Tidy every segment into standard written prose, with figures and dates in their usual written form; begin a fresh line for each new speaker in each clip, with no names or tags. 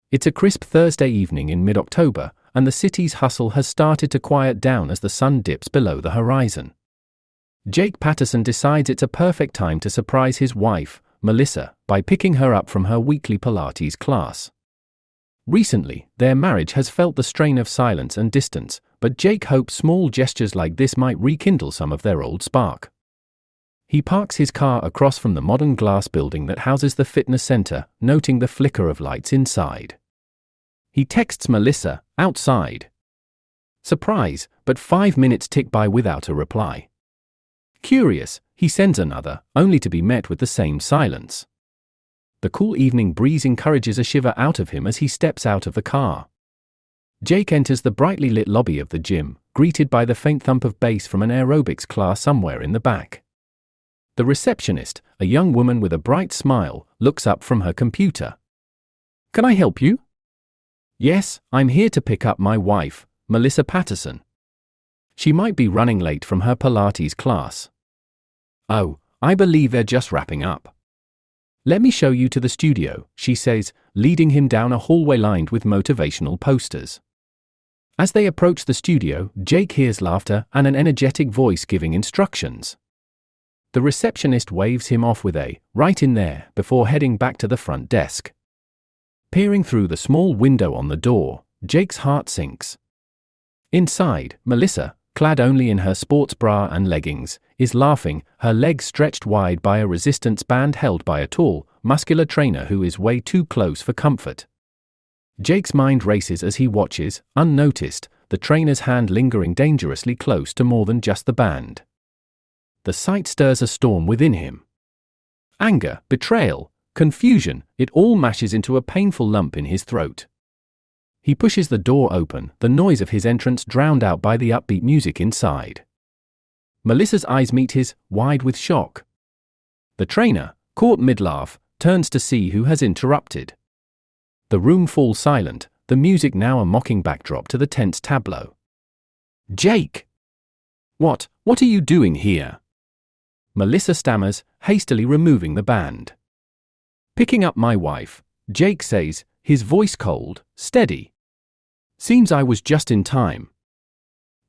It's a crisp Thursday evening in mid-October, and the city's hustle has started to quiet down as the sun dips below the horizon. Jake Patterson decides it's a perfect time to surprise his wife, Melissa, by picking her up from her weekly Pilates class. Recently, their marriage has felt the strain of silence and distance, but Jake hopes small gestures like this might rekindle some of their old spark. He parks his car across from the modern glass building that houses the fitness center, noting the flicker of lights inside. He texts Melissa, outside. Surprise, but 5 minutes tick by without a reply. Curious, he sends another, only to be met with the same silence. The cool evening breeze encourages a shiver out of him as he steps out of the car. Jake enters the brightly lit lobby of the gym, greeted by the faint thump of bass from an aerobics class somewhere in the back. The receptionist, a young woman with a bright smile, looks up from her computer. "Can I help you?" "Yes, I'm here to pick up my wife, Melissa Patterson. She might be running late from her Pilates class." "Oh, I believe they're just wrapping up." "Let me show you to the studio," she says, leading him down a hallway lined with motivational posters. As they approach the studio, Jake hears laughter and an energetic voice giving instructions. The receptionist waves him off with a, "right in there," before heading back to the front desk. Peering through the small window on the door, Jake's heart sinks. Inside, Melissa, clad only in her sports bra and leggings, is laughing, her legs stretched wide by a resistance band held by a tall, muscular trainer who is way too close for comfort. Jake's mind races as he watches, unnoticed, the trainer's hand lingering dangerously close to more than just the band. The sight stirs a storm within him. Anger, betrayal, confusion, it all mashes into a painful lump in his throat. He pushes the door open, the noise of his entrance drowned out by the upbeat music inside. Melissa's eyes meet his, wide with shock. The trainer, caught mid-laugh, turns to see who has interrupted. The room falls silent, the music now a mocking backdrop to the tense tableau. "Jake! What are you doing here?" Melissa stammers, hastily removing the band. "Picking up my wife," Jake says, his voice cold, steady. "Seems I was just in time."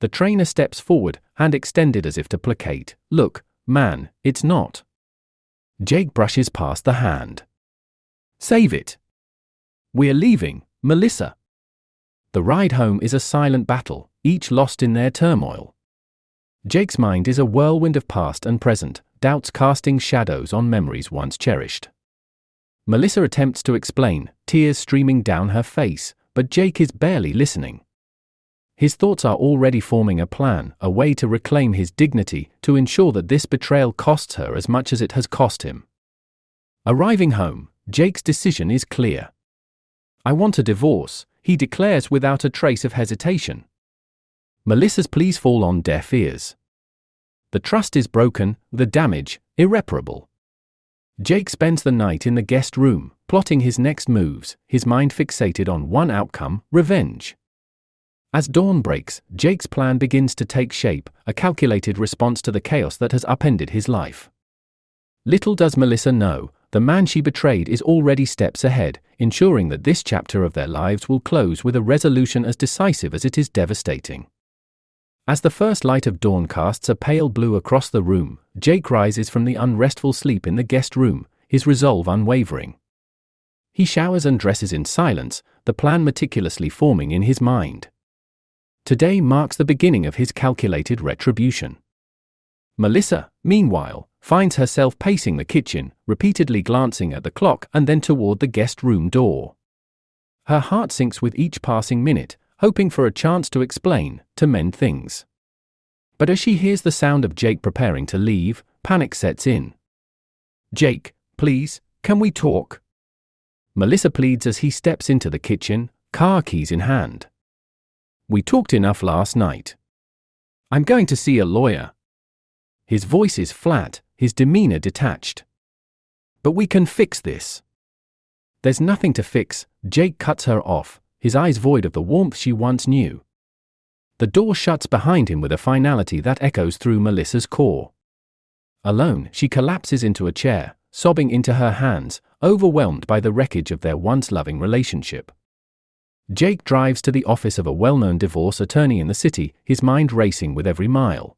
The trainer steps forward, hand extended as if to placate. "Look, man, it's not." Jake brushes past the hand. "Save it. We're leaving, Melissa." The ride home is a silent battle, each lost in their turmoil. Jake's mind is a whirlwind of past and present, doubts casting shadows on memories once cherished. Melissa attempts to explain, tears streaming down her face, but Jake is barely listening. His thoughts are already forming a plan, a way to reclaim his dignity, to ensure that this betrayal costs her as much as it has cost him. Arriving home, Jake's decision is clear. "I want a divorce," he declares without a trace of hesitation. Melissa's pleas fall on deaf ears. The trust is broken, the damage irreparable. Jake spends the night in the guest room, plotting his next moves, his mind fixated on one outcome, revenge. As dawn breaks, Jake's plan begins to take shape, a calculated response to the chaos that has upended his life. Little does Melissa know, the man she betrayed is already steps ahead, ensuring that this chapter of their lives will close with a resolution as decisive as it is devastating. As the first light of dawn casts a pale blue across the room, Jake rises from the unrestful sleep in the guest room, his resolve unwavering. He showers and dresses in silence, the plan meticulously forming in his mind. Today marks the beginning of his calculated retribution. Melissa, meanwhile, finds herself pacing the kitchen, repeatedly glancing at the clock and then toward the guest room door. Her heart sinks with each passing minute, hoping for a chance to explain, to mend things. But as she hears the sound of Jake preparing to leave, panic sets in. "Jake, please, can we talk?" Melissa pleads as he steps into the kitchen, car keys in hand. "We talked enough last night. I'm going to see a lawyer." His voice is flat, his demeanor detached. "But we can fix this." "There's nothing to fix," Jake cuts her off, his eyes void of the warmth she once knew. The door shuts behind him with a finality that echoes through Melissa's core. Alone, she collapses into a chair, sobbing into her hands, overwhelmed by the wreckage of their once loving relationship. Jake drives to the office of a well-known divorce attorney in the city, his mind racing with every mile.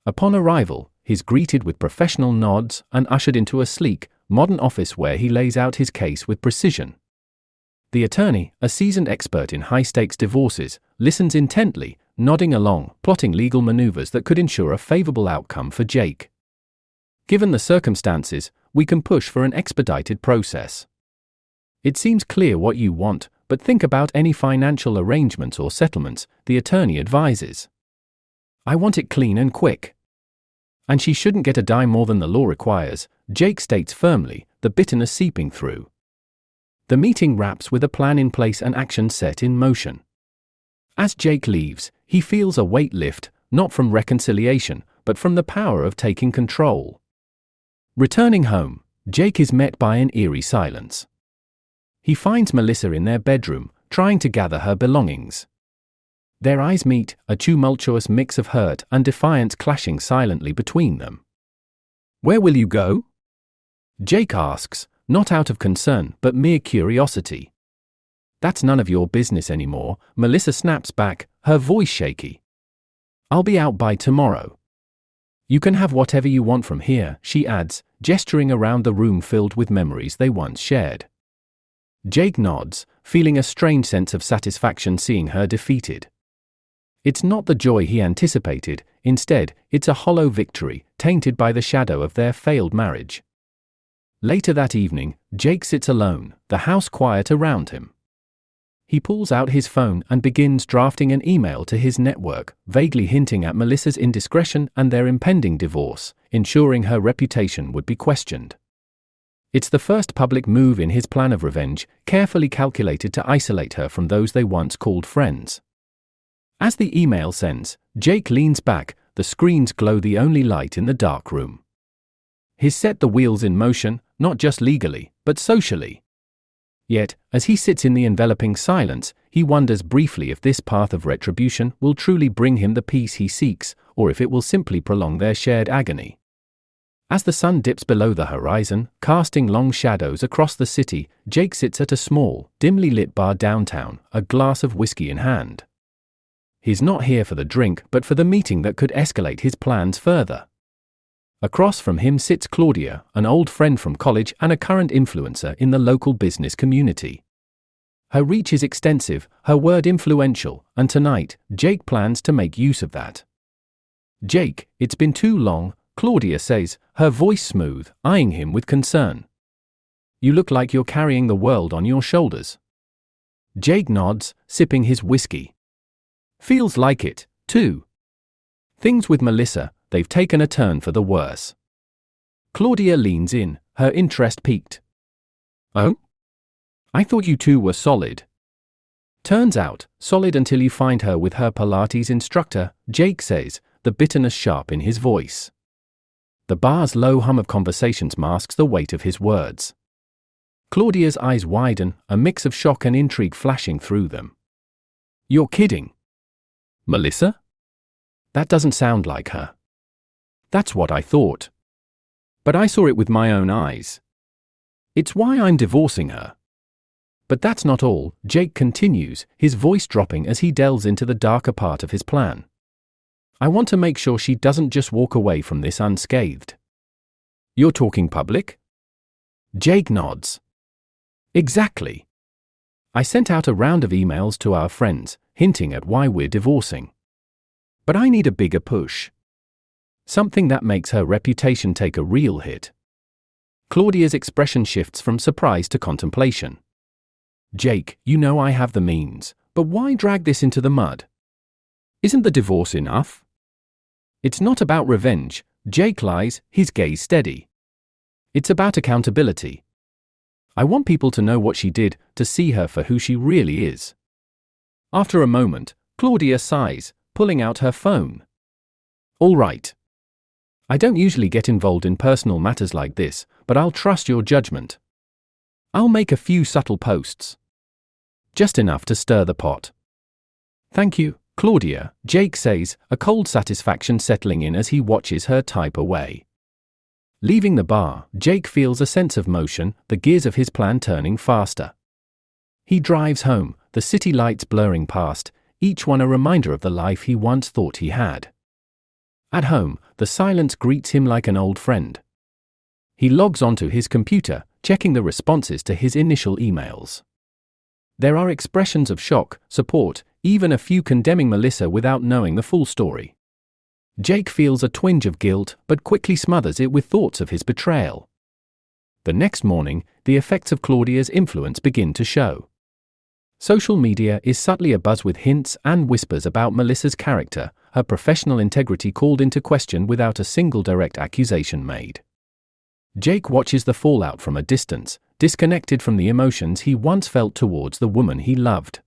Upon arrival, he's greeted with professional nods and ushered into a sleek, modern office where he lays out his case with precision. The attorney, a seasoned expert in high-stakes divorces, listens intently, nodding along, plotting legal maneuvers that could ensure a favorable outcome for Jake. Given the circumstances, we can push for an expedited process. It seems clear what you want, but think about any financial arrangements or settlements, the attorney advises. I want it clean and quick. And she shouldn't get a dime more than the law requires, Jake states firmly, the bitterness seeping through. The meeting wraps with a plan in place and action set in motion. As Jake leaves, he feels a weight lift, not from reconciliation, but from the power of taking control. Returning home, Jake is met by an eerie silence. He finds Melissa in their bedroom, trying to gather her belongings. Their eyes meet, a tumultuous mix of hurt and defiance clashing silently between them. "Where will you go?" Jake asks, not out of concern but mere curiosity. "That's none of your business anymore," Melissa snaps back, her voice shaky. "I'll be out by tomorrow." "You can have whatever you want from here," she adds, gesturing around the room filled with memories they once shared. Jake nods, feeling a strange sense of satisfaction seeing her defeated. It's not the joy he anticipated, instead, it's a hollow victory, tainted by the shadow of their failed marriage. Later that evening, Jake sits alone, the house quiet around him. He pulls out his phone and begins drafting an email to his network, vaguely hinting at Melissa's indiscretion and their impending divorce, ensuring her reputation would be questioned. It's the first public move in his plan of revenge, carefully calculated to isolate her from those they once called friends. As the email sends, Jake leans back, the screens glow the only light in the dark room. He's set the wheels in motion, not just legally, but socially. Yet, as he sits in the enveloping silence, he wonders briefly if this path of retribution will truly bring him the peace he seeks, or if it will simply prolong their shared agony. As the sun dips below the horizon, casting long shadows across the city, Jake sits at a small, dimly lit bar downtown, a glass of whiskey in hand. He's not here for the drink, but for the meeting that could escalate his plans further. Across from him sits Claudia, an old friend from college and a current influencer in the local business community. Her reach is extensive, her word influential, and tonight, Jake plans to make use of that. "Jake, it's been too long," Claudia says, her voice smooth, eyeing him with concern. "You look like you're carrying the world on your shoulders." Jake nods, sipping his whiskey. "Feels like it, too. Things with Melissa, they've taken a turn for the worse." Claudia leans in, her interest piqued. "Oh? I thought you two were solid." "Turns out, solid until you find her with her Pilates instructor," Jake says, the bitterness sharp in his voice. The bar's low hum of conversations masks the weight of his words. Claudia's eyes widen, a mix of shock and intrigue flashing through them. "You're kidding. Melissa? That doesn't sound like her." "That's what I thought. But I saw it with my own eyes. It's why I'm divorcing her." But that's not all, Jake continues, his voice dropping as he delves into the darker part of his plan. "I want to make sure she doesn't just walk away from this unscathed." "You're talking public?" Jake nods. "Exactly. I sent out a round of emails to our friends, hinting at why we're divorcing. But I need a bigger push. Something that makes her reputation take a real hit." Claudia's expression shifts from surprise to contemplation. "Jake, you know I have the means, but why drag this into the mud? Isn't the divorce enough?" "It's not about revenge," Jake lies, his gaze steady. "It's about accountability. I want people to know what she did, to see her for who she really is." After a moment, Claudia sighs, pulling out her phone. "All right. I don't usually get involved in personal matters like this, but I'll trust your judgment. I'll make a few subtle posts. Just enough to stir the pot." "Thank you, Claudia," Jake says, a cold satisfaction settling in as he watches her type away. Leaving the bar, Jake feels a sense of motion, the gears of his plan turning faster. He drives home, the city lights blurring past, each one a reminder of the life he once thought he had. At home, the silence greets him like an old friend. He logs onto his computer, checking the responses to his initial emails. There are expressions of shock, support, even a few condemning Melissa without knowing the full story. Jake feels a twinge of guilt, but quickly smothers it with thoughts of his betrayal. The next morning, the effects of Claudia's influence begin to show. Social media is subtly abuzz with hints and whispers about Melissa's character, her professional integrity called into question without a single direct accusation made. Jake watches the fallout from a distance, disconnected from the emotions he once felt towards the woman he loved.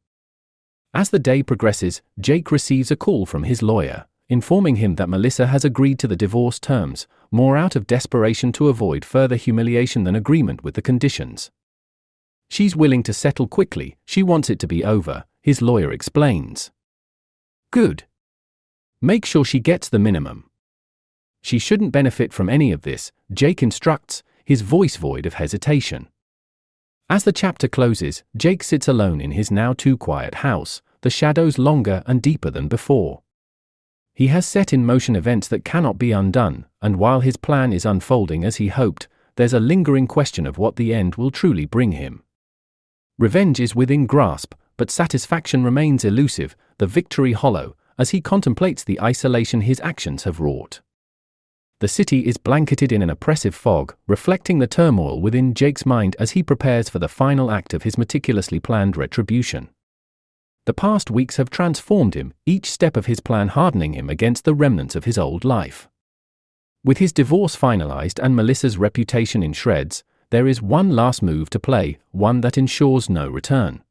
As the day progresses, Jake receives a call from his lawyer, informing him that Melissa has agreed to the divorce terms, more out of desperation to avoid further humiliation than agreement with the conditions. She's willing to settle quickly, she wants it to be over, his lawyer explains. Good. Make sure she gets the minimum. She shouldn't benefit from any of this, Jake instructs, his voice void of hesitation. As the chapter closes, Jake sits alone in his now too quiet house, the shadows longer and deeper than before. He has set in motion events that cannot be undone, and while his plan is unfolding as he hoped, there's a lingering question of what the end will truly bring him. Revenge is within grasp, but satisfaction remains elusive, the victory hollow, as he contemplates the isolation his actions have wrought. The city is blanketed in an oppressive fog, reflecting the turmoil within Jake's mind as he prepares for the final act of his meticulously planned retribution. The past weeks have transformed him, each step of his plan hardening him against the remnants of his old life. With his divorce finalized and Melissa's reputation in shreds, there is one last move to play, one that ensures no return.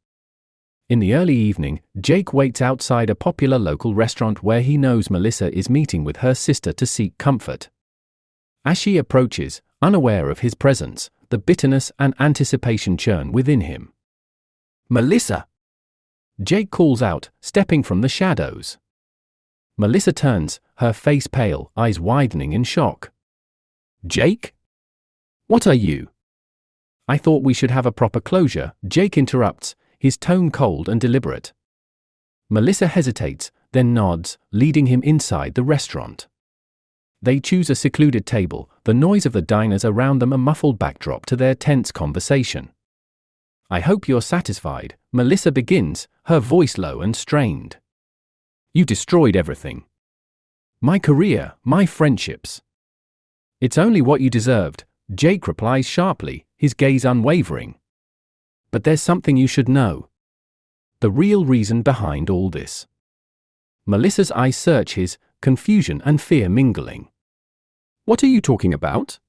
In the early evening, Jake waits outside a popular local restaurant where he knows Melissa is meeting with her sister to seek comfort. As she approaches, unaware of his presence, the bitterness and anticipation churn within him. "Melissa!" Jake calls out, stepping from the shadows. Melissa turns, her face pale, eyes widening in shock. "Jake? What are you?" "I thought we should have a proper closure," Jake interrupts, his tone cold and deliberate. Melissa hesitates, then nods, leading him inside the restaurant. They choose a secluded table, the noise of the diners around them a muffled backdrop to their tense conversation. "I hope you're satisfied," Melissa begins, her voice low and strained. "You destroyed everything. My career, my friendships." "It's only what you deserved," Jake replies sharply, his gaze unwavering. "But there's something you should know. The real reason behind all this." Melissa's eyes search his, confusion and fear mingling. "What are you talking about?"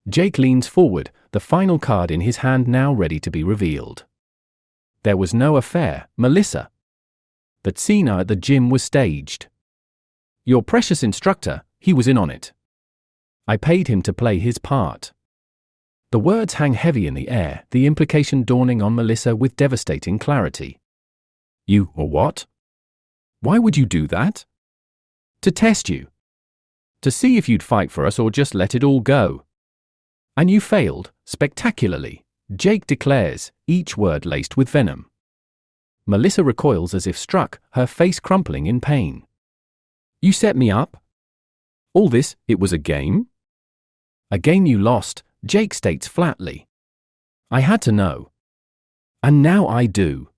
Jake leans forward, the final card in his hand now ready to be revealed. "There was no affair, Melissa. That scene at the gym was staged. Your precious instructor, he was in on it. I paid him to play his part." The words hang heavy in the air, the implication dawning on Melissa with devastating clarity. "You, or what? Why would you do that?" "To test you. To see if you'd fight for us or just let it all go. And you failed, spectacularly," Jake declares, each word laced with venom. Melissa recoils as if struck, her face crumpling in pain. "You set me up? All this, it was a game?" "A game you lost," Jake states flatly. "I had to know. And now I do."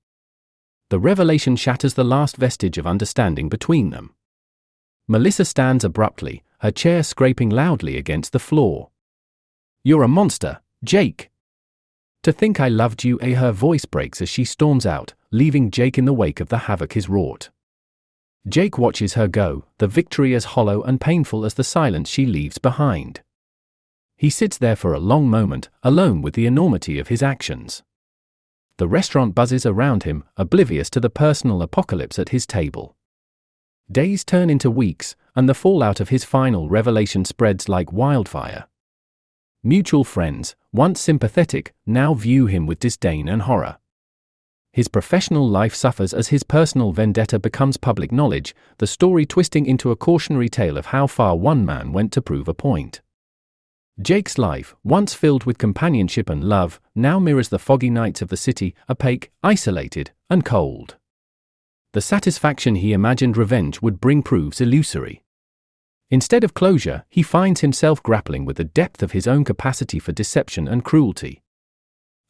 The revelation shatters the last vestige of understanding between them. Melissa stands abruptly, her chair scraping loudly against the floor. "You're a monster, Jake." "To think I loved you," her voice breaks as she storms out, leaving Jake in the wake of the havoc he's wrought. Jake watches her go, the victory as hollow and painful as the silence she leaves behind. He sits there for a long moment, alone with the enormity of his actions. The restaurant buzzes around him, oblivious to the personal apocalypse at his table. Days turn into weeks, and the fallout of his final revelation spreads like wildfire. Mutual friends, once sympathetic, now view him with disdain and horror. His professional life suffers as his personal vendetta becomes public knowledge, the story twisting into a cautionary tale of how far one man went to prove a point. Jake's life, once filled with companionship and love, now mirrors the foggy nights of the city, opaque, isolated, and cold. The satisfaction he imagined revenge would bring proves illusory. Instead of closure, he finds himself grappling with the depth of his own capacity for deception and cruelty.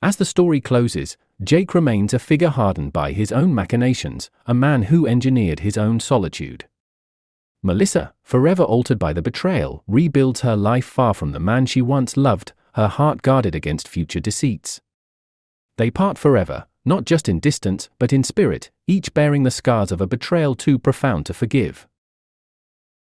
As the story closes, Jake remains a figure hardened by his own machinations, a man who engineered his own solitude. Melissa, forever altered by the betrayal, rebuilds her life far from the man she once loved, her heart guarded against future deceits. They part forever, not just in distance but in spirit, each bearing the scars of a betrayal too profound to forgive.